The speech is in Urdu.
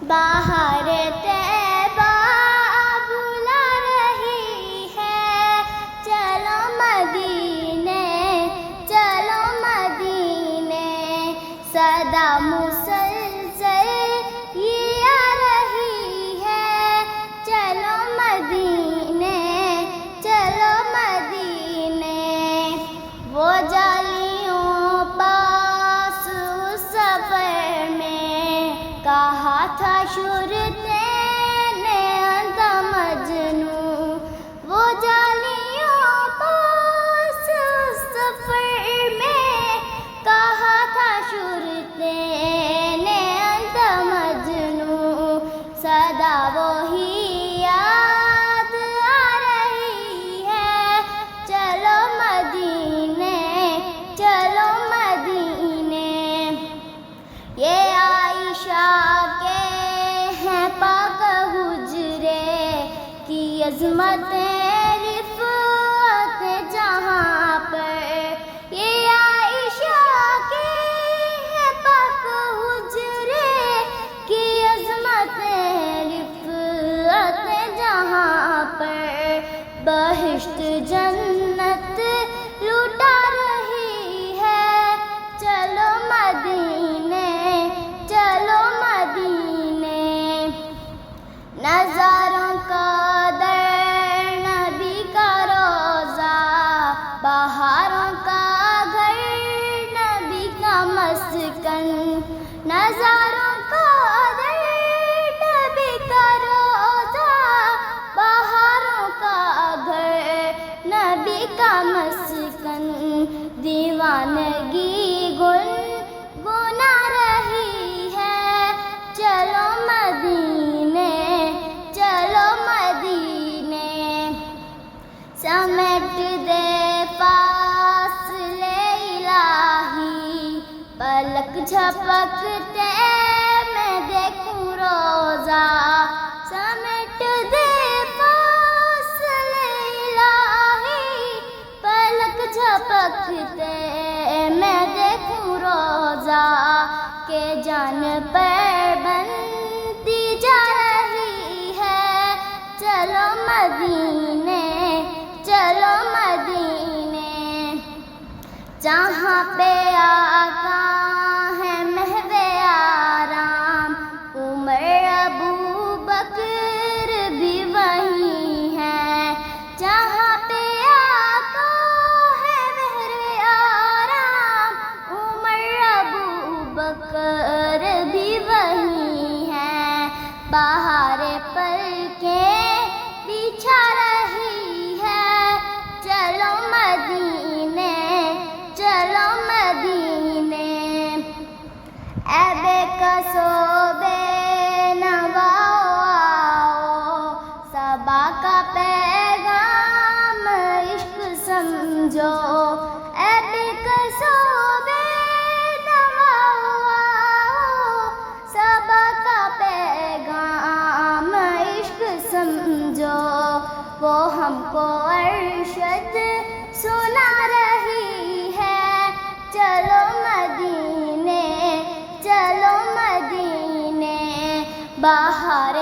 باہر طیبہ بلا رہی ہے، چلو مدینے چلو مدینے، صدا مسلسل یہ آ رہی ہے، چلو مدینے چلو مدینے۔ وہ جالیوں پاس اس سفر میں کہا تھا شرطے نے اندھا مجنوں، وہ جالیوں پاس اس سفر میں کہا تھا شرطے نے اندھا مجنوں، صدا وہی یاد آ رہی ہے، چلو مدینے چلو مدینے۔ یہ عائشہ کے ہیں پاک حجرے کی عظمتیں رفعت جہاں پر، یہ عائشہ کے ہیں پاک حجرے کی عظمتیں رفعت جہاں پر، بہشت جنت لوٹا رہی ہے، چلو مدینے چلو مدینے۔ نظاروں کا در نبی کا روضہ، بہاروں کا گھر نبی کا مسکن، نظاروں کا در نبی کا روضہ، بہاروں کا گھر نبی کا مسکن، دیوانگی گنگنا رہی ہے، چلو مدینے چلو مدینے۔ سمیٹ دے فاصلے الہی، پلک جھپکتے میں دیکھوں روضہ، سمیٹ دے فاصلے الہی، پلک جھپکتے میں دیکھوں روضہ، کہ جان پر بندی جا رہی ہے، چلو مدینے چلو مدینے۔ جہاں پہ آقا ہے محو آرام، عمر ابو بکر بھی وہیں ہے، جہاں پہ آقا ہے محو آرام، عمر ابو بکر بھی وہیں ہے، بہار پلکیں بچھا رہی ہے، چلو مدینے چلو مدینے۔ اے بے کسو بے نواؤ آؤ، صبا کا پیغام عشق سمجھو، اے بے کسو بے نواؤ آؤ، صبا کا پیغام عشق سمجھو، وہ ہم کو ارشد سنا رہی ہے، چلو مدینے چلو مدینے۔ بہار